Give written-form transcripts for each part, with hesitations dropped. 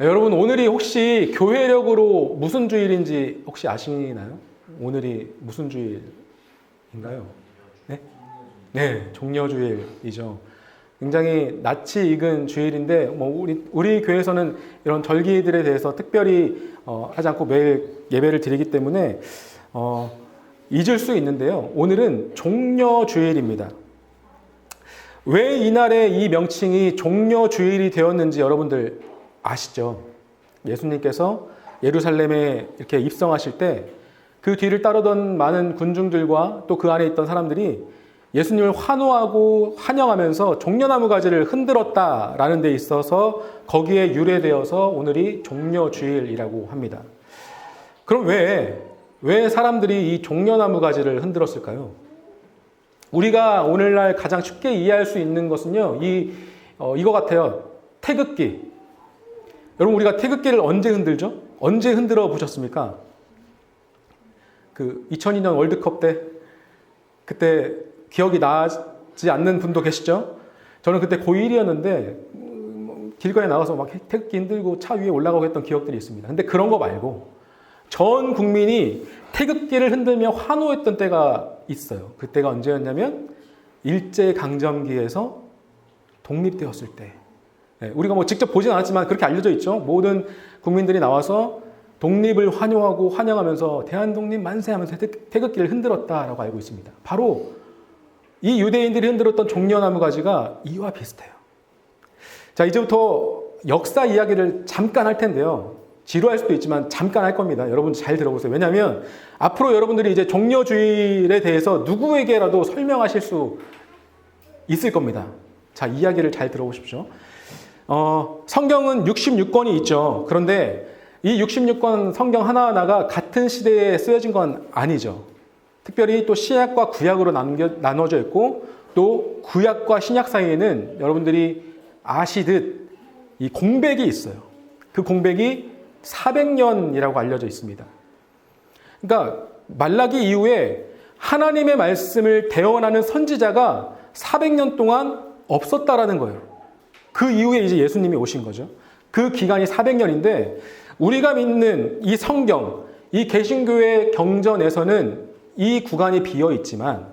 여러분, 오늘이 혹시 교회력으로 무슨 주일인지 혹시 아시나요? 오늘이 무슨 주일인가요? 네? 네, 종려주일이죠. 굉장히 낯이 익은 주일인데, 우리 교회에서는 이런 절기들에 대해서 특별히 하지 않고 매일 예배를 드리기 때문에 잊을 수 있는데요. 오늘은 종려주일입니다. 왜 이날에 이 명칭이 종려주일이 되었는지 여러분들 아시죠? 예수님께서 예루살렘에 이렇게 입성하실 때 그 뒤를 따르던 많은 군중들과 또 그 안에 있던 사람들이 예수님을 환호하고 환영하면서 종려나무 가지를 흔들었다라는 데 있어서 거기에 유래되어서 오늘이 종려주일이라고 합니다. 그럼 왜 사람들이 이 종려나무 가지를 흔들었을까요? 우리가 오늘날 가장 쉽게 이해할 수 있는 것은요, 이거 같아요. 태극기. 여러분, 우리가 태극기를 언제 흔들죠? 언제 흔들어 보셨습니까? 2002년 월드컵 때, 그때 기억이 나지 않는 분도 계시죠? 저는 그때 고1이었는데, 길거리에 나가서 막 태극기 흔들고 차 위에 올라가고 했던 기억들이 있습니다. 근데 그런 거 말고, 전 국민이 태극기를 흔들며 환호했던 때가 있어요. 그때가 언제였냐면, 일제강점기에서 독립되었을 때. 우리가 직접 보진 않았지만 그렇게 알려져 있죠. 모든 국민들이 나와서 독립을 환호하고 환영하면서 대한독립 만세 하면서 태극기를 흔들었다라고 알고 있습니다. 바로 이 유대인들이 흔들었던 종려나무 가지가 이와 비슷해요. 자, 이제부터 역사 이야기를 잠깐 할 텐데요. 지루할 수도 있지만 잠깐 할 겁니다. 여러분 잘 들어보세요. 왜냐하면 앞으로 여러분들이 이제 종려주일에 대해서 누구에게라도 설명하실 수 있을 겁니다. 자, 이야기를 잘 들어보십시오. 성경은 66권이 있죠. 그런데 이 66권 성경 하나하나가 같은 시대에 쓰여진 건 아니죠. 특별히 또 신약과 구약으로 나눠져 있고 또 구약과 신약 사이에는 여러분들이 아시듯 이 공백이 있어요. 그 공백이 400년이라고 알려져 있습니다. 그러니까 말라기 이후에 하나님의 말씀을 대언하는 선지자가 400년 동안 없었다라는 거예요. 그 이후에 이제 예수님이 오신 거죠. 그 기간이 400년인데 우리가 믿는 이 성경, 이 개신교의 경전에서는 이 구간이 비어 있지만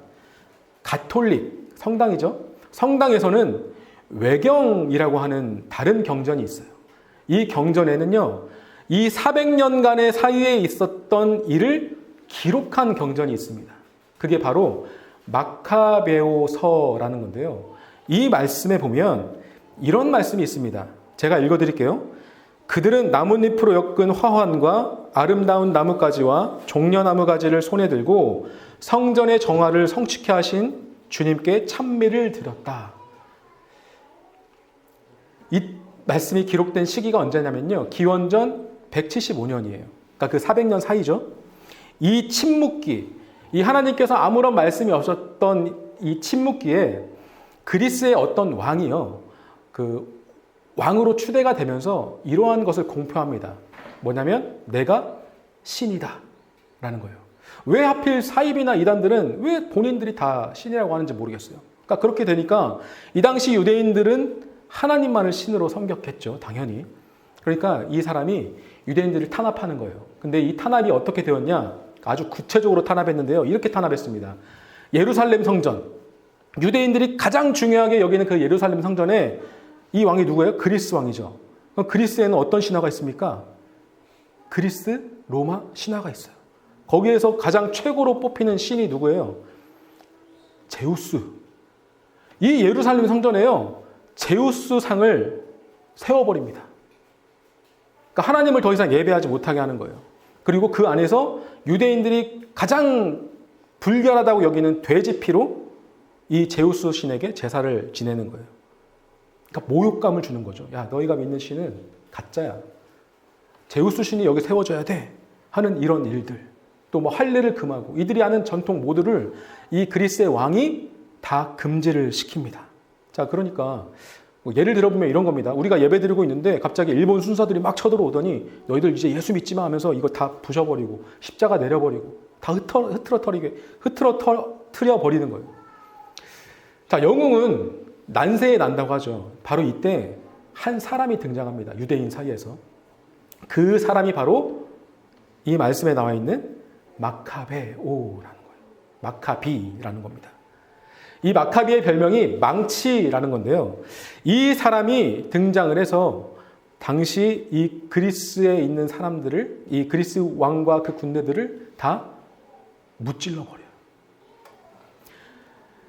가톨릭, 성당이죠. 성당에서는 외경이라고 하는 다른 경전이 있어요. 이 경전에는요, 이 400년간의 사이에 있었던 일을 기록한 경전이 있습니다. 그게 바로 마카베오서라는 건데요. 이 말씀에 보면 이런 말씀이 있습니다. 제가 읽어드릴게요. 그들은 나뭇잎으로 엮은 화환과 아름다운 나뭇가지와 종려나무 가지를 손에 들고 성전의 정화를 성취케 하신 주님께 찬미를 드렸다. 이 말씀이 기록된 시기가 언제냐면요. 기원전 175년이에요. 그러니까 그 400년 사이죠. 이 침묵기, 이 하나님께서 아무런 말씀이 없었던 이 침묵기에 그리스의 어떤 왕이요. 그 왕으로 추대가 되면서 이러한 것을 공표합니다. 뭐냐면 내가 신이다 라는 거예요. 왜 하필 사입이나 이단들은 왜 본인들이 다 신이라고 하는지 모르겠어요. 그러니까 그렇게 되니까 이 당시 유대인들은 하나님만을 신으로 섬겼겠죠. 당연히. 그러니까 이 사람이 유대인들을 탄압하는 거예요. 근데 이 탄압이 어떻게 되었냐? 아주 구체적으로 탄압했는데요. 이렇게 탄압했습니다. 예루살렘 성전. 유대인들이 가장 중요하게 여기는 그 예루살렘 성전에 이 왕이 누구예요? 그리스 왕이죠. 그럼 그리스에는 어떤 신화가 있습니까? 그리스 로마 신화가 있어요. 거기에서 가장 최고로 뽑히는 신이 누구예요? 제우스. 이 예루살렘 성전에요. 제우스 상을 세워버립니다. 그러니까 하나님을 더 이상 예배하지 못하게 하는 거예요. 그리고 그 안에서 유대인들이 가장 불결하다고 여기는 돼지 피로 이 제우스 신에게 제사를 지내는 거예요. 그러니까 모욕감을 주는 거죠. 야, 너희가 믿는 신은 가짜야. 제우스 신이 여기 세워져야 돼. 하는 이런 일들. 또 뭐 할례를 금하고 이들이 하는 전통 모두를 이 그리스의 왕이 다 금지를 시킵니다. 자, 그러니까 뭐 예를 들어보면 이런 겁니다. 우리가 예배 드리고 있는데 갑자기 일본 순사들이 막 쳐들어오더니 너희들 이제 예수 믿지 마 하면서 이거 다 부셔버리고 십자가 내려버리고 다 흐트러뜨려 버리는 거예요. 자, 영웅은 난세에 난다고 하죠. 바로 이때 한 사람이 등장합니다. 유대인 사이에서. 그 사람이 바로 이 말씀에 나와 있는 마카베오라는 거예요. 마카비라는 겁니다. 이 마카비의 별명이 망치라는 건데요. 이 사람이 등장을 해서 당시 이 그리스에 있는 사람들을, 이 그리스 왕과 그 군대들을 다 무찔러 버려요.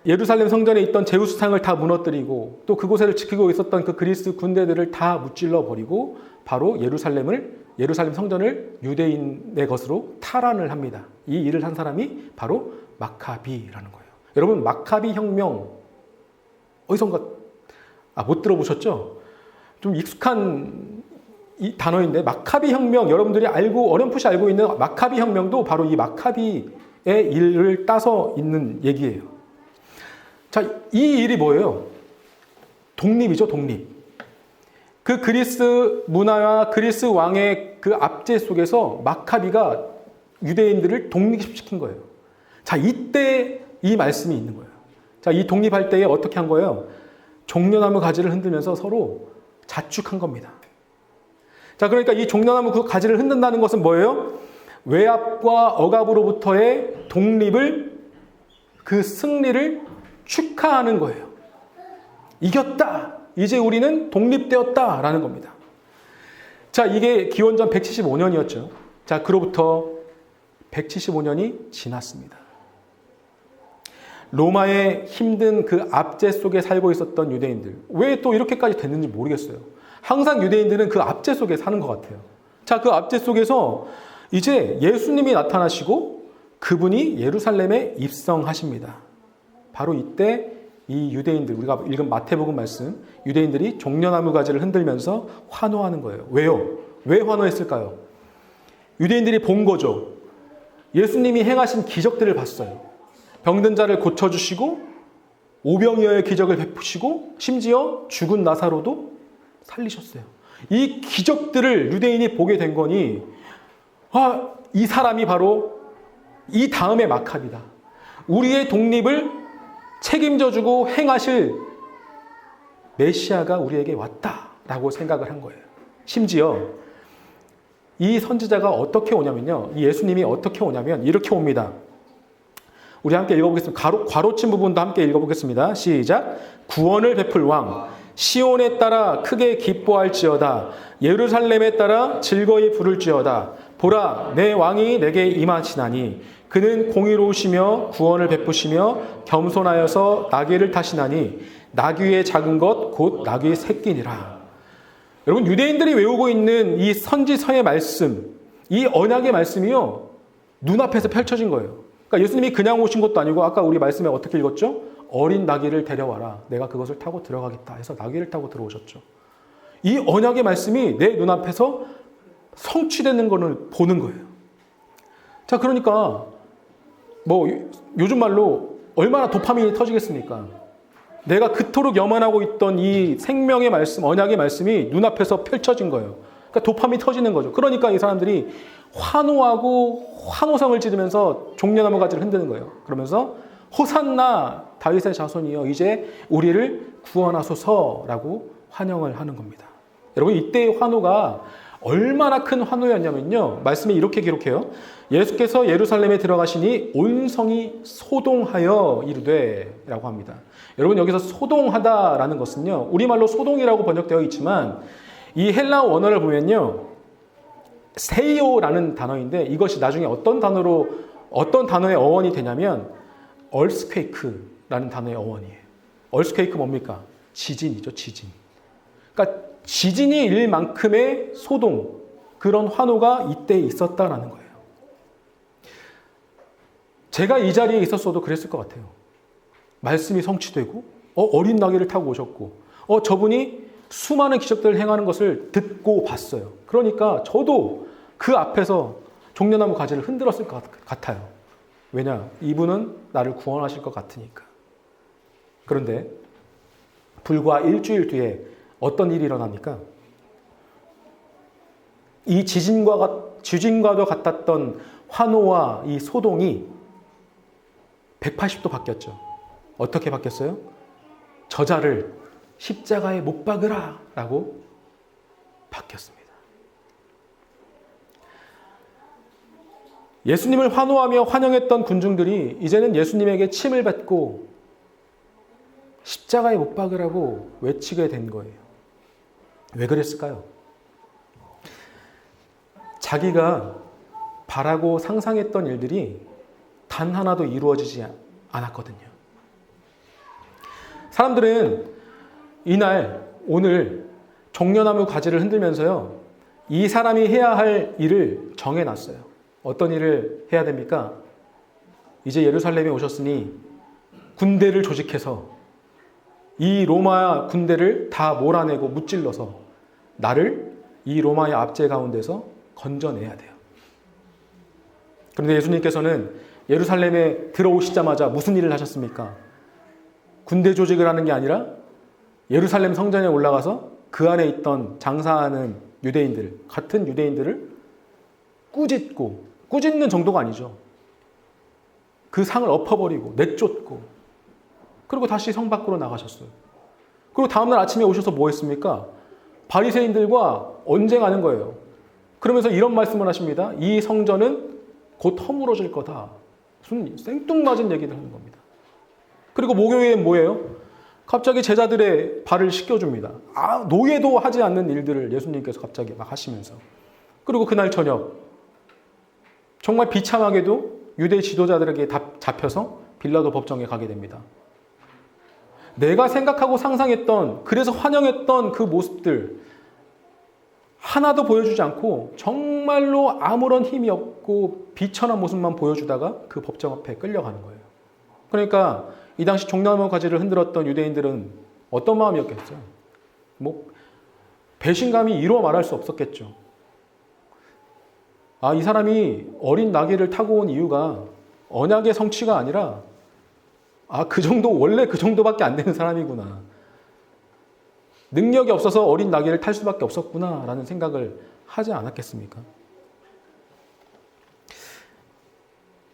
예루살렘 성전에 있던 제우스상을 다 무너뜨리고 또 그곳을 지키고 있었던 그 그리스 군대들을 다 무찔러 버리고 바로 예루살렘 성전을 유대인의 것으로 탈환을 합니다. 이 일을 한 사람이 바로 마카비라는 거예요. 여러분, 마카비 혁명 어디선가 못 들어보셨죠? 좀 익숙한 이 단어인데, 마카비 혁명, 여러분들이 어렴풋이 알고 있는 마카비 혁명도 바로 이 마카비의 일을 따서 있는 얘기예요. 자, 이 일이 뭐예요? 독립이죠, 독립. 그 그리스 문화와 그리스 왕의 그 압제 속에서 마카비가 유대인들을 독립시킨 거예요. 자, 이때 이 말씀이 있는 거예요. 자, 이 독립할 때에 어떻게 한 거예요? 종려나무 가지를 흔들면서 서로 자축한 겁니다. 자, 그러니까 이 종려나무 그 가지를 흔든다는 것은 뭐예요? 외압과 억압으로부터의 독립을, 그 승리를 축하하는 거예요. 이겼다! 이제 우리는 독립되었다라는 겁니다. 자, 이게 기원전 175년이었죠. 자, 그로부터 175년이 지났습니다. 로마의 힘든 그 압제 속에 살고 있었던 유대인들, 왜 또 이렇게까지 됐는지 모르겠어요. 항상 유대인들은 그 압제 속에 사는 것 같아요. 자, 그 압제 속에서 이제 예수님이 나타나시고 그분이 예루살렘에 입성하십니다. 바로 이때 이 유대인들, 우리가 읽은 마태복음 말씀, 유대인들이 종려나무 가지를 흔들면서 환호하는 거예요. 왜요? 왜 환호했을까요? 유대인들이 본 거죠. 예수님이 행하신 기적들을 봤어요. 병든 자를 고쳐주시고 오병이어의 기적을 베푸시고 심지어 죽은 나사로도 살리셨어요. 이 기적들을 유대인이 보게 된 거니, 이 사람이 바로 이 다음의 마카비다. 우리의 독립을 책임져주고 행하실 메시아가 우리에게 왔다라고 생각을 한 거예요. 심지어 이 선지자가 어떻게 오냐면요. 이 예수님이 어떻게 오냐면 이렇게 옵니다. 우리 함께 읽어보겠습니다. 괄호친 부분도 함께 읽어보겠습니다. 시작. 구원을 베풀 왕, 시온에 따라 크게 기뻐할지어다. 예루살렘에 따라 즐거이 부를지어다. 보라, 내 왕이 내게 임하시나니 그는 공의로우시며 구원을 베푸시며 겸손하여서 나귀를 타시나니 나귀의 작은 것 곧 나귀의 새끼니라. 여러분, 유대인들이 외우고 있는 이 선지서의 말씀, 이 언약의 말씀이요, 눈앞에서 펼쳐진 거예요. 그러니까 예수님이 그냥 오신 것도 아니고 아까 우리 말씀에 어떻게 읽었죠? 어린 나귀를 데려와라. 내가 그것을 타고 들어가겠다 해서 나귀를 타고 들어오셨죠. 이 언약의 말씀이 내 눈앞에서 성취되는 것을 보는 거예요. 자, 그러니까 요즘 말로 얼마나 도파민이 터지겠습니까? 내가 그토록 염원하고 있던 이 생명의 말씀, 언약의 말씀이 눈앞에서 펼쳐진 거예요. 그러니까 도파민이 터지는 거죠. 그러니까 이 사람들이 환호하고 환호성을 지르면서 종려나무 가지를 흔드는 거예요. 그러면서 호산나 다윗의 자손이여 이제 우리를 구원하소서라고 환영을 하는 겁니다. 여러분, 이때의 환호가 얼마나 큰 환호였냐면요. 말씀이 이렇게 기록해요. 예수께서 예루살렘에 들어가시니 온 성이 소동하여 이르되 라고 합니다. 여러분, 여기서 소동하다라는 것은요, 우리말로 소동이라고 번역되어 있지만 이 헬라어 원어를 보면요, 세이오라는 단어인데 이것이 나중에 어떤 단어의 어원이 되냐면 얼스퀘이크라는 단어의 어원이에요. 얼스퀘이크 뭡니까? 지진이죠, 지진. 그러니까 지진이 일 만큼의 소동, 그런 환호가 이때 있었다라는 거예요. 제가 이 자리에 있었어도 그랬을 것 같아요. 말씀이 성취되고 어린 나귀를 타고 오셨고 저분이 수많은 기적들을 행하는 것을 듣고 봤어요. 그러니까 저도 그 앞에서 종려나무 가지를 흔들었을 것 같아요. 왜냐? 이분은 나를 구원하실 것 같으니까. 그런데 불과 일주일 뒤에 어떤 일이 일어납니까? 이 지진과도 같았던 환호와 이 소동이 180도 바뀌었죠. 어떻게 바뀌었어요? 저자를 십자가에 못 박으라 라고 바뀌었습니다. 예수님을 환호하며 환영했던 군중들이 이제는 예수님에게 침을 뱉고 십자가에 못 박으라고 외치게 된 거예요. 왜 그랬을까요? 자기가 바라고 상상했던 일들이 단 하나도 이루어지지 않았거든요. 사람들은 이날, 오늘 종려나무 가지를 흔들면서요, 이 사람이 해야 할 일을 정해놨어요. 어떤 일을 해야 됩니까? 이제 예루살렘에 오셨으니 군대를 조직해서 이 로마 군대를 다 몰아내고 무찔러서 나를 이 로마의 압제 가운데서 건져내야 돼요. 그런데 예수님께서는 예루살렘에 들어오시자마자 무슨 일을 하셨습니까? 군대 조직을 하는 게 아니라 예루살렘 성전에 올라가서 그 안에 있던 장사하는 유대인들, 같은 유대인들을 꾸짖는 정도가 아니죠. 그 상을 엎어버리고 내쫓고 그리고 다시 성 밖으로 나가셨어요. 그리고 다음날 아침에 오셔서 뭐 했습니까? 바리새인들과 언쟁하는 거예요. 그러면서 이런 말씀을 하십니다. 이 성전은 곧 허물어질 거다. 무슨 생뚱맞은 얘기를 하는 겁니다. 그리고 목요일엔 뭐예요? 갑자기 제자들의 발을 씻겨줍니다. 노예도 하지 않는 일들을 예수님께서 갑자기 막 하시면서. 그리고 그날 저녁 정말 비참하게도 유대 지도자들에게 잡혀서 빌라도 법정에 가게 됩니다. 내가 생각하고 상상했던, 그래서 환영했던 그 모습들 하나도 보여주지 않고 정말로 아무런 힘이 없고 비천한 모습만 보여주다가 그 법정 앞에 끌려가는 거예요. 그러니까 이 당시 종려나무 가지를 흔들었던 유대인들은 어떤 마음이었겠어요? 배신감이 이루어 말할 수 없었겠죠. 이 사람이 어린 나귀를 타고 온 이유가 언약의 성취가 아니라 원래 그 정도밖에 안 되는 사람이구나. 능력이 없어서 어린 나귀를 탈 수밖에 없었구나 라는 생각을 하지 않았겠습니까?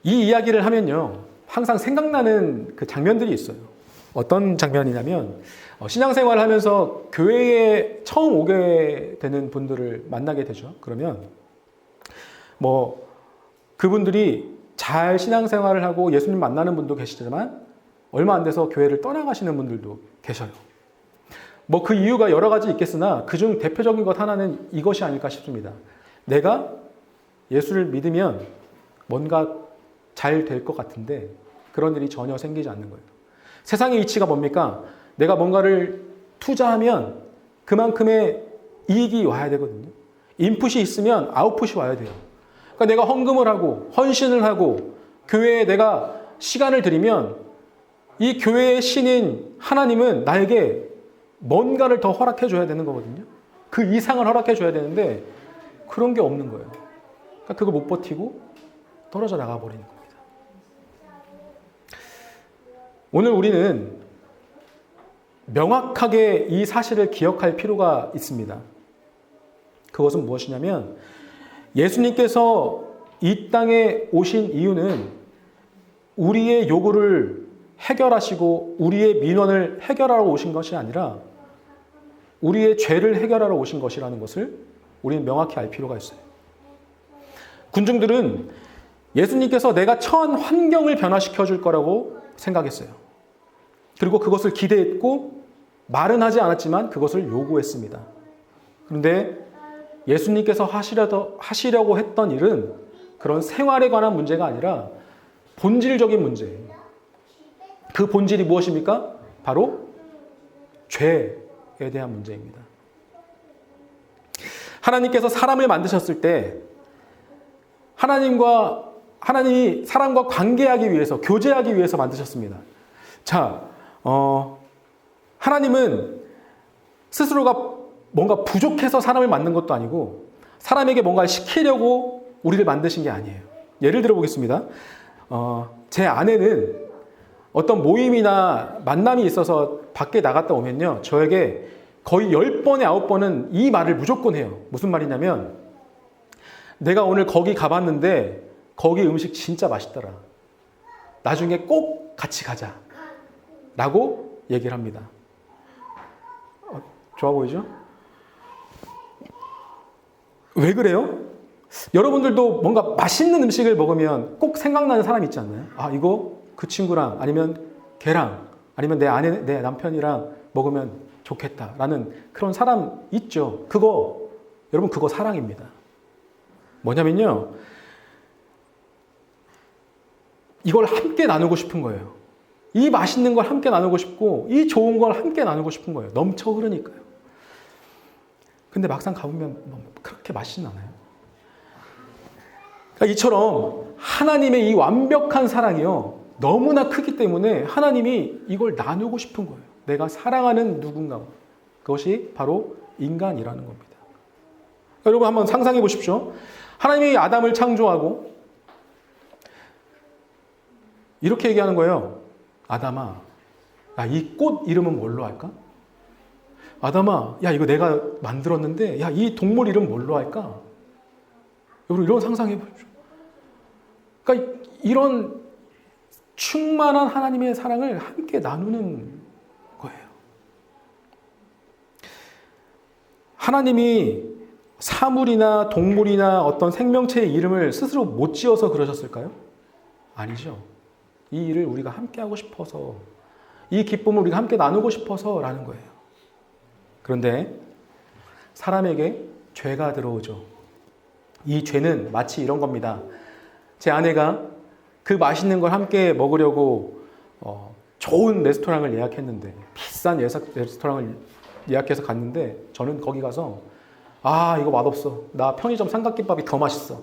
이 이야기를 하면요, 항상 생각나는 그 장면들이 있어요. 어떤 장면이냐면 신앙생활을 하면서 교회에 처음 오게 되는 분들을 만나게 되죠. 그러면 그분들이 잘 신앙생활을 하고 예수님 만나는 분도 계시지만 얼마 안 돼서 교회를 떠나가시는 분들도 계셔요. 그 이유가 여러 가지 있겠으나 그중 대표적인 것 하나는 이것이 아닐까 싶습니다. 내가 예수를 믿으면 뭔가 잘 될 것 같은데 그런 일이 전혀 생기지 않는 거예요. 세상의 이치가 뭡니까? 내가 뭔가를 투자하면 그만큼의 이익이 와야 되거든요. 인풋이 있으면 아웃풋이 와야 돼요. 그러니까 내가 헌금을 하고 헌신을 하고 교회에 내가 시간을 들이면 이 교회의 신인 하나님은 나에게 뭔가를 더 허락해 줘야 되는 거거든요. 그 이상을 허락해 줘야 되는데 그런 게 없는 거예요. 그러니까 그걸 못 버티고 떨어져 나가 버리는 겁니다. 오늘 우리는 명확하게 이 사실을 기억할 필요가 있습니다. 그것은 무엇이냐면 예수님께서 이 땅에 오신 이유는 우리의 요구를 해결하시고 우리의 민원을 해결하러 오신 것이 아니라 우리의 죄를 해결하러 오신 것이라는 것을 우리는 명확히 알 필요가 있어요. 군중들은 예수님께서 내가 처한 환경을 변화시켜 줄 거라고 생각했어요. 그리고 그것을 기대했고 말은 하지 않았지만 그것을 요구했습니다. 그런데 예수님께서 하시려고 했던 일은 그런 생활에 관한 문제가 아니라 본질적인 문제예요. 그 본질이 무엇입니까? 바로 죄에 대한 문제입니다. 하나님께서 사람을 만드셨을 때 하나님이 사람과 관계하기 위해서, 교제하기 위해서 만드셨습니다. 하나님은 스스로가 뭔가 부족해서 사람을 만든 것도 아니고 사람에게 뭔가를 시키려고 우리를 만드신 게 아니에요. 예를 들어 보겠습니다. 제 아내는 어떤 모임이나 만남이 있어서 밖에 나갔다 오면요, 저에게 거의 10번에 9번은 이 말을 무조건 해요. 무슨 말이냐면 내가 오늘 거기 가봤는데 거기 음식 진짜 맛있더라. 나중에 꼭 같이 가자 라고 얘기를 합니다. 좋아 보이죠? 왜 그래요? 여러분들도 뭔가 맛있는 음식을 먹으면 꼭 생각나는 사람 있지 않나요? 아, 이거 그 친구랑 아니면 걔랑 아니면 내 남편이랑 먹으면 좋겠다라는 그런 사람 있죠. 여러분 그거 사랑입니다. 뭐냐면요. 이걸 함께 나누고 싶은 거예요. 이 맛있는 걸 함께 나누고 싶고 이 좋은 걸 함께 나누고 싶은 거예요. 넘쳐 흐르니까요. 근데 막상 가보면 그렇게 맛있진 않아요. 그러니까 이처럼 하나님의 이 완벽한 사랑이요. 너무나 크기 때문에 하나님이 이걸 나누고 싶은 거예요. 내가 사랑하는 누군가. 그것이 바로 인간이라는 겁니다. 여러분 한번 상상해 보십시오. 하나님이 아담을 창조하고 이렇게 얘기하는 거예요. 아담아, 야, 이 꽃 이름은 뭘로 할까? 아담아, 야, 이거 내가 만들었는데, 야, 이 동물 이름 뭘로 할까? 여러분, 이런 상상해 보십시오. 그러니까 이런 충만한 하나님의 사랑을 함께 나누는 거예요. 하나님이 사물이나 동물이나 어떤 생명체의 이름을 스스로 못 지어서 그러셨을까요? 아니죠. 이 일을 우리가 함께 하고 싶어서, 이 기쁨을 우리가 함께 나누고 싶어서라는 거예요. 그런데 사람에게 죄가 들어오죠. 이 죄는 마치 이런 겁니다. 제 아내가 그 맛있는 걸 함께 먹으려고 좋은 레스토랑을 예약했는데, 비싼 레스토랑을 예약해서 갔는데, 저는 거기 가서 아, 이거 맛없어. 나 편의점 삼각김밥이 더 맛있어.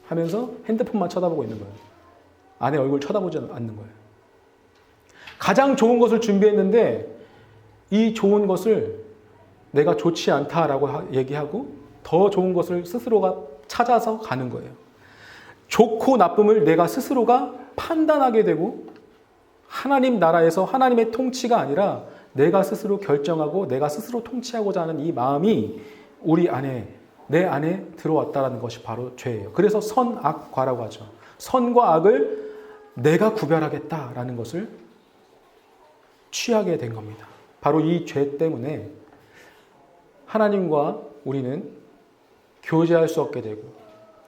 하면서 핸드폰만 쳐다보고 있는 거예요. 아내 얼굴 쳐다보지 않는 거예요. 가장 좋은 것을 준비했는데 이 좋은 것을 내가 좋지 않다라고 얘기하고 더 좋은 것을 스스로가 찾아서 가는 거예요. 좋고 나쁨을 내가 스스로가 판단하게 되고 하나님 나라에서 하나님의 통치가 아니라 내가 스스로 결정하고 내가 스스로 통치하고자 하는 이 마음이 내 안에 들어왔다는 것이 바로 죄예요. 그래서 선악과라고 하죠. 선과 악을 내가 구별하겠다라는 것을 취하게 된 겁니다. 바로 이 죄 때문에 하나님과 우리는 교제할 수 없게 되고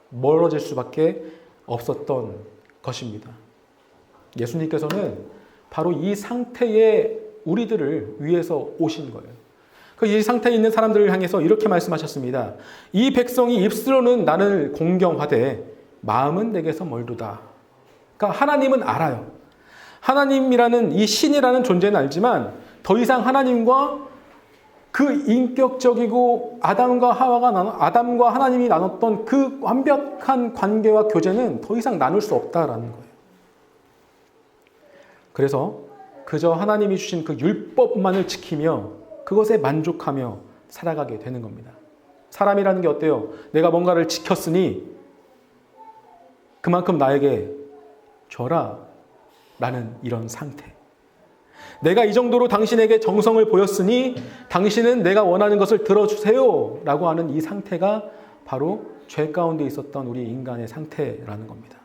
멀어질 수밖에 없었던 것입니다. 예수님께서는 바로 이 상태의 우리들을 위해서 오신 거예요. 이 상태에 있는 사람들을 향해서 이렇게 말씀하셨습니다. 이 백성이 입술로는 나를 공경하되 마음은 내게서 멀도다. 그러니까 하나님은 알아요. 하나님이라는 이 신이라는 존재는 알지만 더 이상 하나님과 그 인격적이고 아담과 하나님이 나눴던 그 완벽한 관계와 교제는 더 이상 나눌 수 없다라는 거예요. 그래서 그저 하나님이 주신 그 율법만을 지키며 그것에 만족하며 살아가게 되는 겁니다. 사람이라는 게 어때요? 내가 뭔가를 지켰으니 그만큼 나에게 줘라 라는 이런 상태. 내가 이 정도로 당신에게 정성을 보였으니 당신은 내가 원하는 것을 들어주세요 라고 하는 이 상태가 바로 죄 가운데 있었던 우리 인간의 상태라는 겁니다.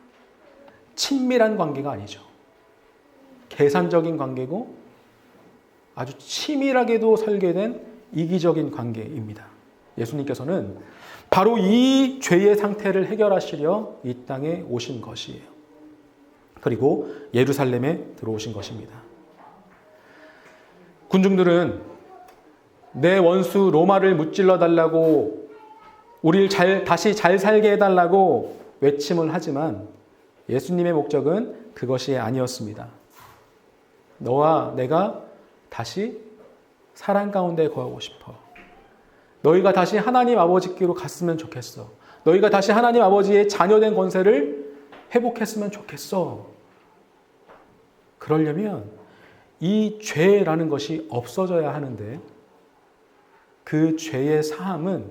친밀한 관계가 아니죠. 계산적인 관계고 아주 치밀하게도 설계된 이기적인 관계입니다. 예수님께서는 바로 이 죄의 상태를 해결하시려 이 땅에 오신 것이에요. 그리고 예루살렘에 들어오신 것입니다. 군중들은 내 원수 로마를 무찔러 달라고 우리를 다시 잘 살게 해달라고 외침을 하지만 예수님의 목적은 그것이 아니었습니다. 너와 내가 다시 사랑 가운데 거하고 싶어. 너희가 다시 하나님 아버지께로 갔으면 좋겠어. 너희가 다시 하나님 아버지의 자녀된 권세를 회복했으면 좋겠어. 그러려면 이 죄라는 것이 없어져야 하는데 그 죄의 사함은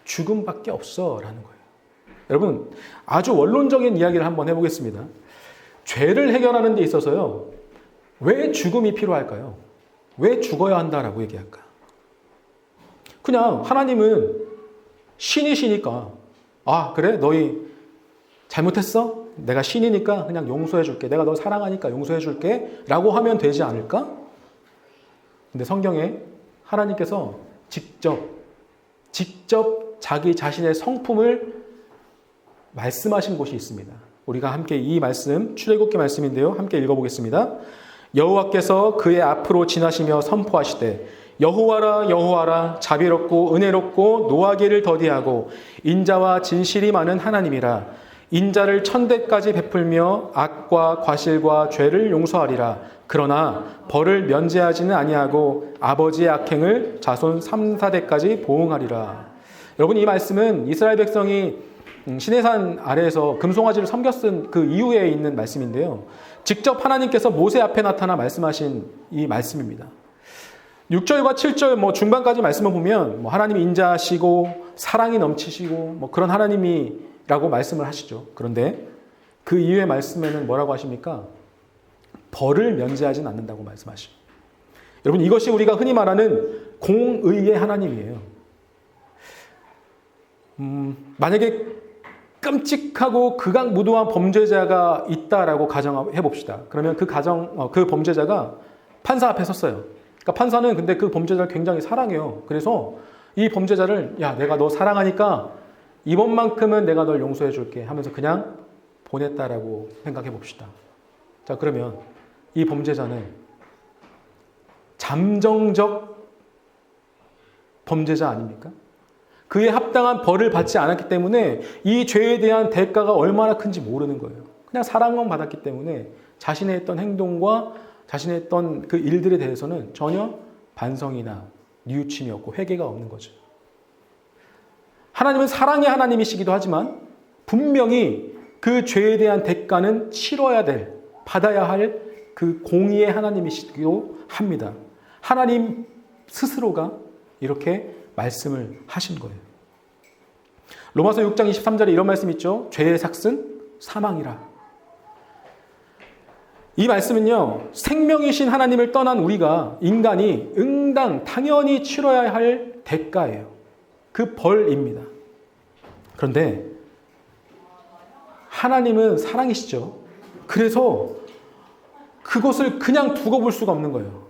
죽음밖에 없어라는 거예요. 여러분, 아주 원론적인 이야기를 한번 해보겠습니다. 죄를 해결하는 데 있어서요. 왜 죽음이 필요할까요? 왜 죽어야 한다라고 얘기할까? 그냥 하나님은 신이시니까 아, 그래? 너희 잘못했어? 내가 신이니까 그냥 용서해 줄게. 내가 너 사랑하니까 용서해 줄게. 라고 하면 되지 않을까? 근데 성경에 하나님께서 직접 자기 자신의 성품을 말씀하신 곳이 있습니다. 우리가 함께 이 말씀, 출애굽기 말씀인데요. 함께 읽어보겠습니다. 여호와께서 그의 앞으로 지나시며 선포하시되 여호와라 여호와라 자비롭고 은혜롭고 노하기를 더디하고 인자와 진실이 많은 하나님이라. 인자를 천대까지 베풀며 악과 과실과 죄를 용서하리라. 그러나 벌을 면제하지는 아니하고 아버지의 악행을 자손 3, 4대까지 보응하리라. 여러분, 이 말씀은 이스라엘 백성이 시내산 아래에서 금송아지를 섬겨 쓴 그 이후에 있는 말씀인데요. 직접 하나님께서 모세 앞에 나타나 말씀하신 이 말씀입니다. 6절과 7절 중반까지 말씀을 보면 하나님이 인자하시고 사랑이 넘치시고 그런 하나님이라고 말씀을 하시죠. 그런데 그 이후의 말씀에는 뭐라고 하십니까? 벌을 면제하진 않는다고 말씀하시죠. 여러분, 이것이 우리가 흔히 말하는 공의의 하나님이에요. 만약에 끔찍하고 극악무도한 범죄자가 있다라고 가정해 봅시다. 그러면 그 범죄자가 판사 앞에 섰어요. 그러니까 판사는 근데 그 범죄자를 굉장히 사랑해요. 그래서 이 범죄자를 야, 내가 너 사랑하니까 이번만큼은 내가 널 용서해 줄게 하면서 그냥 보냈다라고 생각해 봅시다. 자, 그러면 이 범죄자는 잠정적 범죄자 아닙니까? 그에 합당한 벌을 받지 않았기 때문에 이 죄에 대한 대가가 얼마나 큰지 모르는 거예요. 그냥 사랑만 받았기 때문에 자신의 했던 행동과 자신의 했던 그 일들에 대해서는 전혀 반성이나 뉘우침이 없고 회개가 없는 거죠. 하나님은 사랑의 하나님이시기도 하지만 분명히 그 죄에 대한 대가는 치러야 될, 받아야 할 그 공의의 하나님이시기도 합니다. 하나님 스스로가 이렇게 말씀을 하신 거예요. 로마서 6장 23절에 이런 말씀 있죠. 죄의 삭은 사망이라. 이 말씀은요, 생명이신 하나님을 떠난 우리가, 인간이 당연히 치러야 할 대가예요. 그 벌입니다. 그런데 하나님은 사랑이시죠. 그래서 그것을 그냥 두고 볼 수가 없는 거예요.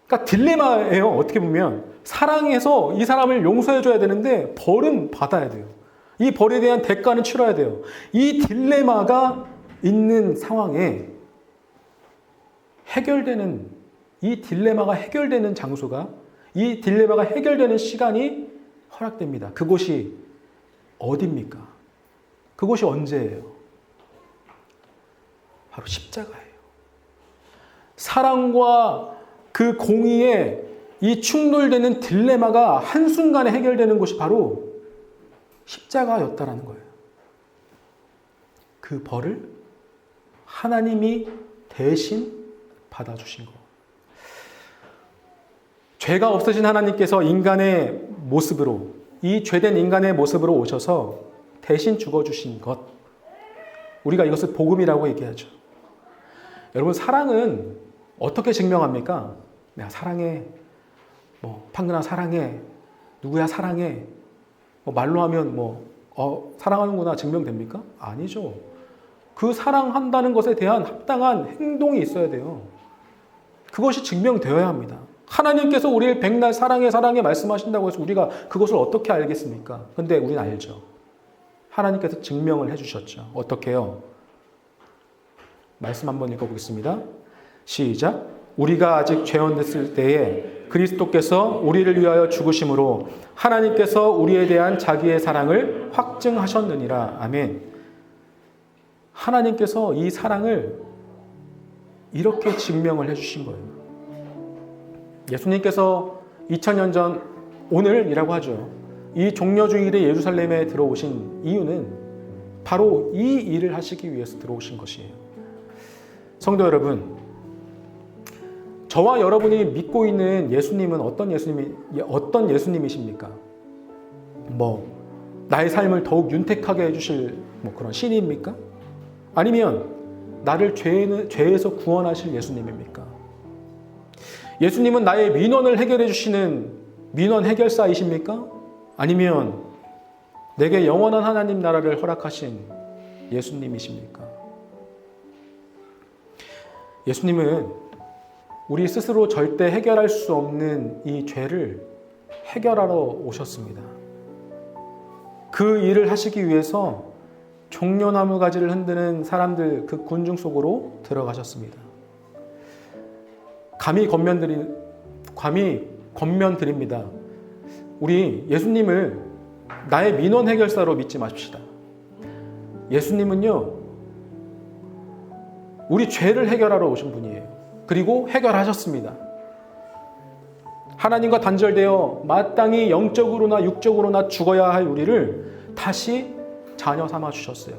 그러니까 딜레마예요. 어떻게 보면 사랑해서 이 사람을 용서해줘야 되는데 벌은 받아야 돼요. 이 벌에 대한 대가는 치러야 돼요. 이 딜레마가 있는 상황에 이 딜레마가 해결되는 장소가, 이 딜레마가 해결되는 시간이 허락됩니다. 그곳이 어디입니까? 그곳이 언제예요? 바로 십자가예요. 사랑과 그 공의에 이 충돌되는 딜레마가 한순간에 해결되는 곳이 바로 십자가였다라는 거예요. 그 벌을 하나님이 대신 받아주신 거. 죄가 없으신 하나님께서 인간의 모습으로, 이 죄된 인간의 모습으로 오셔서 대신 죽어주신 것. 우리가 이것을 복음이라고 얘기하죠. 여러분, 사랑은 어떻게 증명합니까? 내가 사랑해. 판근아 사랑해. 누구야 사랑해. 말로 하면 사랑하는구나 증명됩니까? 아니죠. 그 사랑한다는 것에 대한 합당한 행동이 있어야 돼요. 그것이 증명되어야 합니다. 하나님께서 우리를 백날 사랑해 말씀하신다고 해서 우리가 그것을 어떻게 알겠습니까? 근데 우리는 알죠. 하나님께서 증명을 해주셨죠. 어떻게요? 말씀 한번 읽어보겠습니다. 시작. 우리가 아직 죄인됐을 때에 그리스도께서 우리를 위하여 죽으심으로 하나님께서 우리에 대한 자기의 사랑을 확증하셨느니라. 아멘. 하나님께서 이 사랑을 이렇게 증명을 해주신 거예요. 예수님께서 2000년 전 오늘이라고 하죠. 이 종려주일에 예루살렘에 들어오신 이유는 바로 이 일을 하시기 위해서 들어오신 것이에요. 성도 여러분, 저와 여러분이 믿고 있는 예수님은 어떤 예수님이십니까? 나의 삶을 더욱 윤택하게 해주실 그런 신입니까? 아니면 나를 죄에서 구원하실 예수님입니까? 예수님은 나의 민원을 해결해 주시는 민원 해결사이십니까? 아니면 내게 영원한 하나님 나라를 허락하신 예수님이십니까? 예수님은 우리 스스로 절대 해결할 수 없는 이 죄를 해결하러 오셨습니다. 그 일을 하시기 위해서 종려나무 가지를 흔드는 사람들 그 군중 속으로 들어가셨습니다. 감히 권면드립니다. 우리 예수님을 나의 민원 해결사로 믿지 마십시다. 예수님은요, 우리 죄를 해결하러 오신 분이에요. 그리고 해결하셨습니다. 하나님과 단절되어 마땅히 영적으로나 육적으로나 죽어야 할 우리를 다시 자녀 삼아 주셨어요.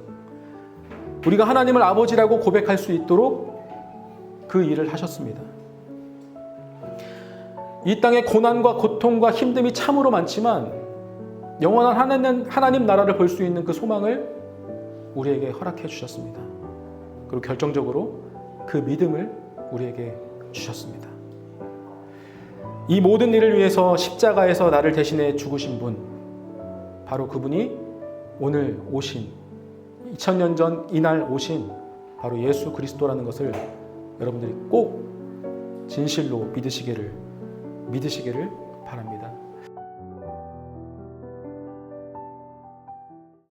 우리가 하나님을 아버지라고 고백할 수 있도록 그 일을 하셨습니다. 이 땅의 고난과 고통과 힘듦이 참으로 많지만 영원한 하나님 나라를 볼 수 있는 그 소망을 우리에게 허락해 주셨습니다. 그리고 결정적으로 그 믿음을 우리에게 주셨습니다. 이 모든 일을 위해서 십자가에서 나를 대신해 죽으신 분, 바로 그분이 오늘 오신 2000년 전 이날 오신 바로 예수 그리스도라는 것을 여러분들이 꼭 진실로 믿으시기를 바랍니다.